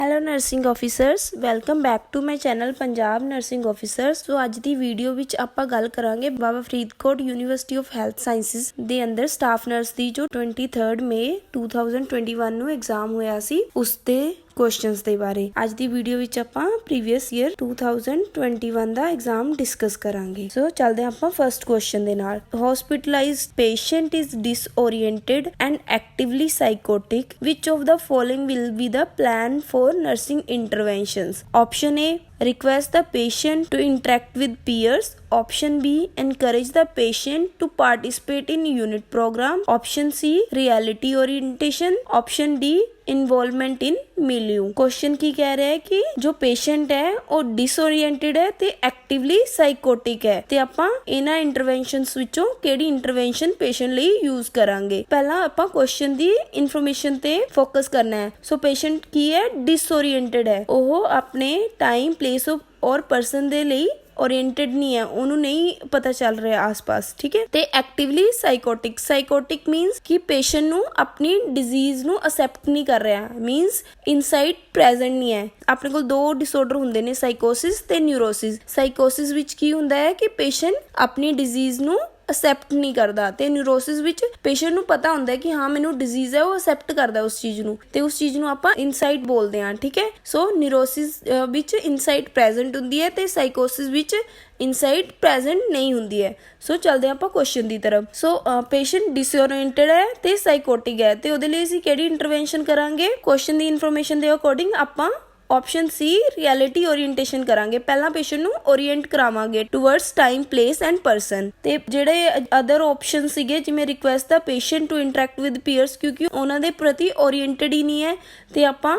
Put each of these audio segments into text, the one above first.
Hello nursing officers, welcome back to my channel Punjab nursing officers. So ਅੱਜ ਦੀ video ਵਿੱਚ ਆਪਾਂ ਗੱਲ ਕਰਾਂਗੇ Baba Faridkot university of health sciences ਦੇ ਅੰਦਰ ਸਟਾਫ ਨਰਸ ਦੀ ਜੋ 23 ਮਈ 2021 ਨੂੰ ਐਗਜ਼ਾਮ ਹੋਇਆ ਸੀ ਉਸ ਦੇ ਕੁਐਸਚਨਸ ਦੇ ਬਾਰੇ। ਅੱਜ ਦੀ ਵੀਡੀਓ ਵਿੱਚ ਆਪਾਂ ਪ੍ਰੀਵੀਅਸ ਈਅਰ 2021 ਦਾ ਐਗਜ਼ਾਮ ਡਿਸਕਸ ਕਰਾਂਗੇ। ਸੋ ਚੱਲਦੇ ਆਪਾਂ ਫਰਸਟ ਕੁਐਸਚਨ ਦੇ ਨਾਲ। Hospitalized patient is disoriented and actively psychotic. Which of the following will be the plan for nursing interventions? Option A, request the patient to interact with peers. Option B, encourage the patient to participate in unit program. Option C, reality orientation. Option D, involvement in milieu. Question ਕੀ ਕਹਿ ਰਿਹਾ ਹੈ ਕਿ ਜੋ patient ਹੈ ਉਹ ਡਿਸਓਰੀਐਂਟਡ ਹੈ ਤੇ ਐਕਟਿਵਲੀ ਸਾਈਕੋਟਿਕ ਹੈ ਤੇ ਆਪਾਂ ਇਹਨਾਂ ਇੰਟਰਵੈਂਸ਼ਨਸ ਵਿੱਚੋਂ ਕਿਹੜੀ ਇੰਟਰਵੈਂਸ਼ਨ ਪੇਸ਼ੈਂਟ ਲਈ ਯੂਜ਼ ਕਰਾਂਗੇ। ਪਹਿਲਾਂ ਆਪਾਂ ਕੁਐਸਚਨ ਦੀ ਇਨਫੋਰਮੇਸ਼ਨ ਤੇ ਫੋਕਸ ਕਰਨਾ ਹੈ। ਸੋ ਪੇਸ਼ੈਂਟ ਕੀ ਹੈ, ਡਿਸਓਰੀਐਂਟਡ ਹੈ, ਉਹ ਆਪਣੇ ਟਾਈਮ ਪਲੇਸ ਔਰ ਪਰਸਨ ਦੇ ਲਈ ओरिएंटेड नहीं है, ਉਹਨੂੰ नहीं पता चल रहा आस-पास, ठीक है। ਤੇ ਐਕਟਿਵਲੀ ਸਾਈਕੋਟਿਕ ਮੀਨਸ ਕਿ ਪੇਸ਼ੈਂਟ ਨੂੰ ਆਪਣੀ ਡਿਜ਼ੀਜ਼ ਨੂੰ ਅਸੈਪਟ ਨਹੀਂ ਕਰ ਰਿਹਾ, ਮੀਨਸ ਇਨਸਾਈਡ ਪ੍ਰੈਜ਼ੈਂਟ ਨਹੀਂ ਹੈ। ਆਪਣੇ ਕੋਲ ਦੋ ਡਿਸਆਰਡਰ ਹੁੰਦੇ ਨੇ, ਸਾਈਕੋਸਿਸ ਤੇ ਨਿਊਰੋਸਿਸ। ਸਾਈਕੋਸਿਸ ਵਿੱਚ ਕੀ ਹੁੰਦਾ ਹੈ ਕਿ ਪੇਸ਼ੈਂਟ ਆਪਣੀ ਡਿਜ਼ੀਜ਼ ਨੂੰ ਅਸੈਪਟ ਨਹੀਂ ਕਰਦਾ ਤੇ ਨਿਊਰੋਸਿਸ ਵਿੱਚ ਪੇਸ਼ੈਂਟ ਨੂੰ ਪਤਾ ਹੁੰਦਾ ਕਿ ਹਾਂ ਮੈਨੂੰ ਡਿਜ਼ੀਜ਼ ਹੈ, ਉਹ ਅਸੈਪਟ ਕਰਦਾ ਉਸ ਚੀਜ਼ ਨੂੰ ਤੇ ਉਸ ਚੀਜ਼ ਨੂੰ ਆਪਾਂ ਇਨਸਾਈਟ ਬੋਲਦੇ ਹਾਂ, ਠੀਕ ਹੈ। ਸੋ ਨਿਊਰੋਸਿਸ ਵਿੱਚ ਇਨਸਾਈਟ ਪ੍ਰੈਜ਼ੈਂਟ ਹੁੰਦੀ ਹੈ ਤੇ ਸਾਈਕੋਸਿਸ ਵਿੱਚ ਇਨਸਾਈਟ ਪ੍ਰੈਜ਼ੈਂਟ ਨਹੀਂ ਹੁੰਦੀ ਹੈ। ਸੋ ਚੱਲਦੇ ਆਪਾਂ ਕੁਐਸਚਨ ਦੀ ਤਰਫ। ਸੋ ਪੇਸ਼ੈਂਟ ਡਿਸਓਰੀਐਂਟਡ ਹੈ ਤੇ ਸਾਈਕੋਟਿਕ ਹੈ ਤੇ ਉਹਦੇ ਲਈ ਅਸੀਂ ਕਿਹੜੀ ਇੰਟਰਵੈਂਸ਼ਨ ਕਰਾਂਗੇ। ਕੁਐਸਚਨ ਦੀ ਇਨਫੋਰਮੇਸ਼ਨ ਦੇ ਅਕੋਰਡਿੰਗ ਆਪਾਂ ਆਪਸ਼ਨ ਸੀ ਰਿਐਲਿਟੀ ਓਰੀਐਂਟੇਸ਼ਨ ਕਰਾਂਗੇ। ਪਹਿਲਾਂ ਪੇਸ਼ੈਂਟ ਨੂੰ ਓਰੀਐਂਟ ਕਰਾਵਾਂਗੇ towards time, place and person. ਤੇ ਜਿਹੜੇ ਅਦਰ ਆਪਸ਼ਨ ਸੀਗੇ ਜਿਵੇਂ ਰਿਕੁਐਸਟ ਦਾ patient to interact with peers, ਕਿਉਂਕਿ ਉਹਨਾਂ ਦੇ ਪ੍ਰਤੀ ਓਰੀਐਂਟਡ ਹੀ ਨਹੀਂ ਹੈ ਤੇ ਆਪਾਂ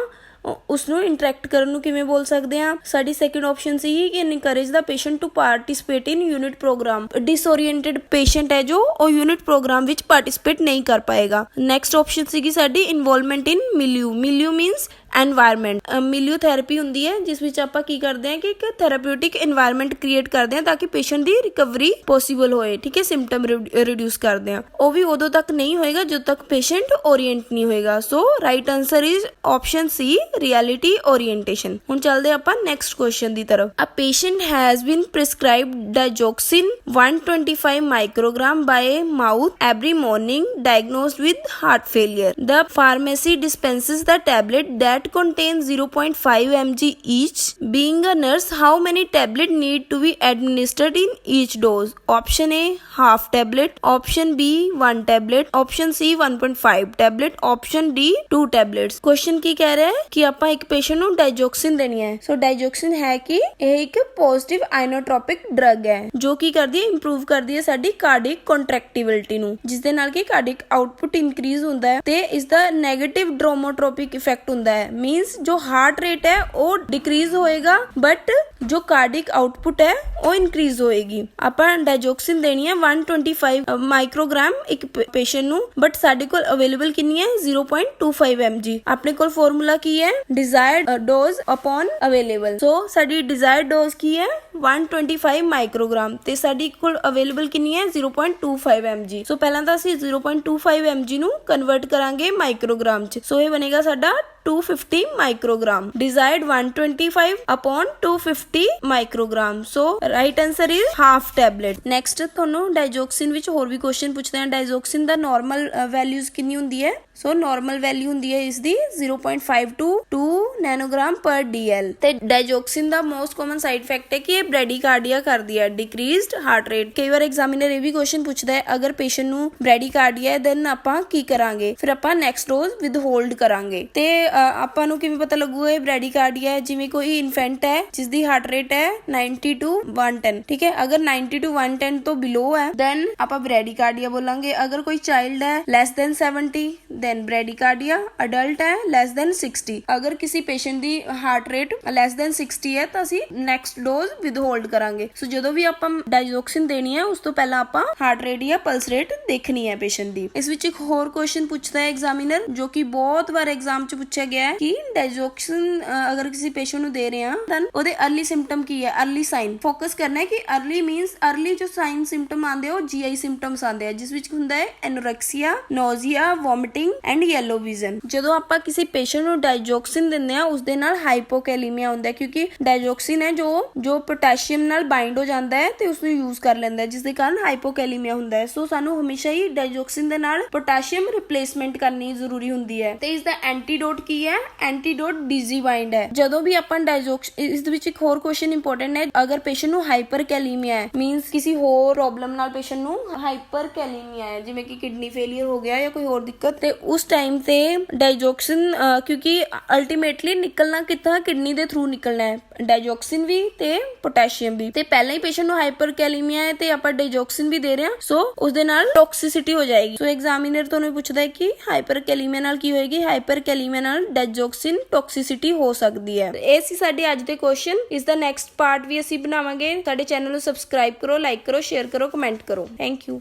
ਉਸਨੂੰ ਇੰਟਰੈਕਟ ਕਰਨ ਨੂੰ ਕਿਵੇਂ ਬੋਲ ਸਕਦੇ ਹਾਂ। ਸਾਡੀ ਸੈਕਿੰਡ ਆਪਸ਼ਨ ਸੀ ਕਿ encourage the patient to participate in unit programme. Disoriented patient ਹੈ ਜੋ ਉਹ ਯੂਨਿਟ ਪ੍ਰੋਗਰਾਮ ਵਿੱਚ ਪਾਰਟਿਸਿਪੇਟ ਨਹੀਂ ਕਰ ਪਾਏਗਾ। ਨੈਕਸਟ ਆਪਸ਼ਨ ਸੀਗੀ ਸਾਡੀ ਇਨਵੋਲਵਮੈਂਟ ਇਨ ਮਿਲਿਊ। ਮਿਲਿਊ means environment. मिलियो थेरेपी ਹੁੰਦੀ ਹੈ ਜਿਸ ਵਿੱਚ ਆਪਾਂ ਕੀ ਕਰਦੇ ਹਾਂ ਕਿ ਇੱਕ ਥੈਰੇਪਿਊਟਿਕ এনवायरमेंट ਕ੍ਰੀਏਟ ਕਰਦੇ ਹਾਂ ਤਾਂ ਕਿ ਪੇਸ਼ੈਂਟ ਦੀ ਰਿਕਵਰੀ ਪੋਸੀਬਲ ਹੋਏ, ਠੀਕ ਹੈ। ਸਿੰਪਟਮ ਰਿਡਿਊਸ ਕਰਦੇ ਹਾਂ, ਉਹ ਵੀ ਉਦੋਂ ਤੱਕ ਨਹੀਂ ਹੋਏਗਾ ਜਦੋਂ ਤੱਕ ਪੇਸ਼ੈਂਟ ਓਰੀਐਂਟ ਨਹੀਂ ਹੋਏਗਾ। So right answer is option C reality orientation. ਹੁਣ ਚੱਲਦੇ ਆਪਾਂ ਨੈਕਸਟ ਕੁਐਸਚਨ ਦੀ ਤਰਫ। A patient has been prescribed digoxin 125 microgram by mouth every morning, diagnosed with heart failure. The pharmacy dispenses the tablet that contains 0.5 mg each. Being a nurse, how many tablets need to be administered in each dose? Option A, half tablet. Option B, 1 tablet. Option C, 1.5 tablet. Option D, 2 tablets. Question ਕੀ ਕਹਿ ਰਿਹਾ ਹੈ ਕਿ ਆਪਾਂ ਇੱਕ patient ਨੂੰ ਡਾਇਜੋਕਸਿਨ ਦੇਣੀ ਹੈ। ਸੋ ਡਾਇਜੋਕਸਿਨ ਹੈ ਕਿ ਇਹ ਇੱਕ ਪੋਜ਼ਿਟਿਵ ਆਇਨੋਟ੍ਰੋਪਿਕ ਡਰਗ ਹੈ ਜੋ ਕੀ ਕਰਦੀ ਹੈ, ਇੰਪਰੂਵ ਕਰਦੀ ਹੈ ਸਾਡੀ ਕਾਰਡਿਕ ਕੰਟਰੈਕਟੀਬਿਲਿਟੀ ਨੂੰ, ਜਿਸ ਦੇ ਨਾਲ ਕਿ ਕਾਰਡਿਕ ਆਊਟਪੁੱਟ ਇਨਕਰੀਜ਼ ਹੁੰਦਾ ਹੈ ਤੇ ਇਸ ਦਾ ਨੈਗੇਟਿਵ ਡਰੋਮੋਟ੍ਰੋਪਿਕ ਇਫੈਕਟ ਹੁੰਦਾ ਹੈ। मीन्स जो हार्ट रेट है वो डिक्रीज होएगा बट जो कार्डिक आउटपुट है वो इंक्रीज होएगी। अपन डायजोक्सिन देनी है 125 माइक्रोग्राम एक पेशेंट ਨੂੰ, बट ਸਾਡੇ ਕੋਲ ਅਵੇਲੇਬਲ ਕਿੰਨੀ ਹੈ 0.25 mg। ਆਪਣੇ ਕੋਲ ਫਾਰਮੂਲਾ ਕੀ ਹੈ, ਡਿਜ਼ਾਇਰਡ ਡੋਜ਼ ਅਪਨ ਅਵੇਲੇਬਲ। ਸੋ ਸਾਡੀ ਡਿਜ਼ਾਇਰਡ ਡੋਜ਼ ਕੀ ਹੈ 125 ਮਾਈਕਰੋਗ੍ਰਾਮ ਤੇ ਸਾਡੀ ਕੋਲ ਅਵੇਲੇਬਲ ਕਿੰਨੀ ਹੈ 0.25 mg। ਸੋ ਪਹਿਲਾਂ ਤਾਂ ਅਸੀਂ 0.25 mg ਨੂੰ ਕਨਵਰਟ ਕਰਾਂਗੇ ਮਾਈਕਰੋਗ੍ਰਾਮ ਚ। ਸੋ ਇਹ ਬਣੇਗਾ ਸਾਡਾ 250 microgram. Desired 125 upon 250 microgram. So right answer is half tablet. Next ਤੁਹਾਨੂੰ ਡਾਇਜੋਕਸਿਨ ਵਿੱਚ ਹੋਰ ਵੀ ਕੁਐਸਚਨ ਪੁੱਛਦੇ ਹਾਂ। ਡਾਇਜੋਕਸਿਨ ਦਾ ਨਾਰਮਲ ਵੈਲਿਊਜ਼ ਕਿੰਨੀ ਹੁੰਦੀ ਹੈ। ਸੋ ਨਾਰਮਲ ਵੈਲਿਊ ਹੁੰਦੀ ਹੈ ਇਸ ਦੀ 0.5 to 2 ਨੈਨੋਗ੍ਰਾਮ ਪਰ ਡੀਐਲ। ਤੇ ਡਾਇਜੋਕਸਿਨ ਦਾ ਮੋਸਟ ਕਾਮਨ ਸਾਈਡ ਇਫੈਕਟ ਹੈ ਕਿ ਇਹ ਬ੍ਰੈਡੀਕਾਰਡੀਆ ਕਰਦੀ ਹੈ, ਡਿਕਰੀਜ਼ਡ ਹਾਰਟ ਰੇਟ। ਕਈ ਵਾਰ ਐਗਜ਼ਾਮੀਨਰ ਇਹ ਵੀ ਕੁਐਸਚਨ ਪੁੱਛਦਾ ਹੈ ਅਗਰ ਪੇਸ਼ੈਂਟ ਨੂੰ ਬ੍ਰੈਡੀਕਾਰਡੀਆ ਹੈ ਦੈਨ ਆਪਾਂ ਕੀ ਕਰਾਂਗੇ, ਫਿਰ ਆਪਾਂ ਨੈਕਸਟ ਡੋਜ਼ ਵਿਦਹੋਲਡ ਕਰਾਂਗੇ। ਤੇ ਆਪਾਂ ਨੂੰ ਕਿਵੇਂ ਪਤਾ ਲੱਗੂਗਾ ਇਹ ਬ੍ਰੈਡੀਕਾਰਡੀਆ ਹੈ। ਜਿਵੇਂ ਕੋਈ ਇਨਫੈਂਟ ਹੈ ਜਿਸ ਦੀ ਹਾਰਟ ਰੇਟ ਹੈ 90 to 110, ਠੀਕ ਹੈ। ਅਗਰ 90 to 110 ਤੋਂ ਬਿਲੋ ਹੈ ਦੈਨ ਆਪਾਂ ਬ੍ਰੈਡੀਕਾਰਡੀਆ ਬੋਲਾਂਗੇ। ਅਗਰ ਕੋਈ ਚਾਈਲਡ ਹੈ less than 70 then bradycardia. Adult ਹੈ ਲੈਸ ਦੈਨ 60। ਅਗਰ ਕਿਸੇ ਪੇਸ਼ੈਂਟ ਦੀ ਹਾਰਟ ਰੇਟ ਲੈਸ ਦੈਨ 60 ਹੈ ਤਾਂ ਅਸੀਂ ਨੈਕਸਟ ਡੋਜ਼ ਵਿਦਹੋਲਡ ਕਰਾਂਗੇ। ਸੋ ਜਦੋਂ ਵੀ ਆਪਾਂ ਡਾਇਜੋਕਸਿਨ ਦੇਣੀ ਹੈ ਉਸ ਤੋਂ ਪਹਿਲਾਂ ਆਪਾਂ ਹਾਰਟ ਰੇਟ ਜਾਂ ਪਲਸ ਰੇਟ ਦੇਖਣੀ ਹੈ ਪੇਸ਼ੈਂਟ ਦੀ। ਇਸ ਵਿੱਚ ਇੱਕ ਹੋਰ ਕੁਐਸਚਨ ਪੁੱਛਦਾ ਹੈ ਐਗਜ਼ਾਮੀਨਰ ਜੋ ਕਿ ਬਹੁਤ ਵਾਰ ਐਗਜ਼ਾਮ ਚ ਪੁੱਛਿਆ ਗਿਆ ਹੈ ਕਿ ਡਾਇਜੋਕਸਿਨ ਅਗਰ ਕਿਸੇ ਪੇਸ਼ੈਂਟ ਨੂੰ ਦੇ ਰਹੇ ਹਾਂ ਤਾਂ ਉਹਦੇ अर्ਲੀ ਸਿੰਪਟਮ ਕੀ ਹੈ, अर्ਲੀ ਸਾਈਨ। ਫੋਕਸ ਕਰਨਾ ਹੈ ਕਿ अर्ਲੀ ਮੀਨਸ अर्ਲੀ ਜੋ ਸਾਈਨ ਸਿੰਪਟਮ ਆਉਂਦੇ ਉਹ GI ਸਿੰਪਟਮਸ ਆਉਂਦੇ ਆ ਜਿਸ ਵਿੱਚ ਹੁੰਦਾ ਹੈ anorexia, ਨੋਜ਼ੀਆ, vomiting, and yellow vision. ਜਦੋਂ ਆਪਾਂ ਕਿਸੇ ਪੇਸ਼ੈਂਟ ਨੂੰ ਡਾਈਜੋਕਸਿਨ ਦਿੰਦੇ ਆ, ਉਸ ਦੇ ਨਾਲ ਹਾਈਪੋਕੈਲੀਮੀਆ ਹੁੰਦਾ ਹੈ, ਕਿਉਂਕਿ ਡਾਈਜੋਕਸਿਨ ਹੈ ਜੋ ਪੋਟਾਸ਼ੀਅਮ ਨਾਲ ਬਾਈਂਡ ਹੋ ਜਾਂਦਾ ਹੈ ਤੇ ਉਸ ਨੂੰ ਯੂਜ਼ ਕਰ ਲੈਂਦਾ ਹੈ, ਜਿਸ ਦੇ ਕਾਰਨ ਹਾਈਪੋਕੈਲੀਮੀਆ ਹੁੰਦਾ ਹੈ। ਸੋ ਸਾਨੂੰ ਹਮੇਸ਼ਾ ਹੀ ਡਾਈਜੋਕਸਿਨ ਦੇ ਨਾਲ ਪੋਟਾਸ਼ੀਅਮ ਰਿਪਲੇਸਮੈਂਟ ਕਰਨੀ ਜ਼ਰੂਰੀ ਹੁੰਦੀ ਹੈ। ਤੇ ਇਸ ਦਾ ਐਂਟੀਡੋਟ ਕੀ ਹੈ? ਐਂਟੀਡੋਟ ਡਿਜ਼ੀਵਾਈਂਡ ਹੈ। ਜਦੋਂ ਵੀ ਆਪਾਂ ਇਸ ਦੇ ਵਿੱਚ ਇੱਕ ਹੋਰ ਕੁਐਸਚਨ ਇੰਪੋਰਟੈਂਟ ਹੈ, ਅਗਰ ਪੇਸ਼ੈਂਟ ਨੂੰ ਹਾਈਪਰਕੈਲੀਮੀਆ ਹੈ, ਮੀਨਸ ਕਿਸੇ ਹੋਰ ਪ੍ਰੋਬਲਮ ਨਾਲ ਪੇਸ਼ੈਂਟ ਨੂੰ ਹਾਈਪਰਕੈਲੀਮੀਆ ਹੈ, ਜਿਵੇਂ ਕਿ ਕਿਡਨੀ ਫੇਲਿਅਰ ਹੋ ਗਿਆ ਜਾਂ ਕੋਈ ਹੋਰ ਦਿੱਕਤ, ਤੇ ਉਸ ਟਾਈਮ ਤੇ ਡਾਈਜੋਕਸਿਨ, ਕਿਉਂਕਿ ਅਲਟੀਮੇਟਲੀ ਨਿਕਲਣਾ ਕਿੱਥਾਂ? ਕਿਡਨੀ ਦੇ ਥਰੂ ਨਿਕਲਣਾ ਹੈ, ਡਾਈਜੋਕਸਿਨ ਵੀ ਤੇ ਪੋਟਾਸ਼ੀਅਮ ਵੀ। ਤੇ ਪਹਿਲਾਂ ਹੀ ਪੇਸ਼ੈਂਟ ਨੂੰ ਹਾਈਪਰਕੈਲੀਮੀਆ ਹੈ ਤੇ ਆਪਾਂ ਡਾਈਜੋਕਸਿਨ ਵੀ ਦੇ ਰਹੇ ਹਾਂ, ਸੋ ਉਸ ਦੇ ਨਾਲ ਟੌਕਸਿਸਿਟੀ ਹੋ ਜਾਏਗੀ। ਸੋ ਐਗਜ਼ਾਮੀਨਰ ਤੁਹਾਨੂੰ ਪੁੱਛਦਾ ਹੈ ਕਿ ਹਾਈਪਰਕੈਲੀਮੀਆ ਨਾਲ ਕੀ ਹੋਏਗੀ? ਹਾਈਪਰਕੈਲੀਮੀਆ ਨਾਲ ਡਾਈਜੋਕਸਿਨ ਟੌਕਸਿਸਿਟੀ ਹੋ ਸਕਦੀ ਹੈ। ਇਹ ਸੀ ਸਾਡੇ ਅੱਜ ਦੇ ਕੁਐਸਚਨ। ਇਸ ਦਾ ਨੈਕਸਟ ਪਾਰਟ ਵੀ ਅਸੀਂ ਬਣਾਵਾਂਗੇ। ਸਾਡੇ ਚੈਨਲ ਨੂੰ ਸਬਸਕ੍ਰਾਈਬ ਕਰੋ, ਲਾਈਕ ਕਰੋ, ਸ਼ੇਅਰ ਕਰੋ, ਕਮੈਂਟ ਕਰੋ। Thank you.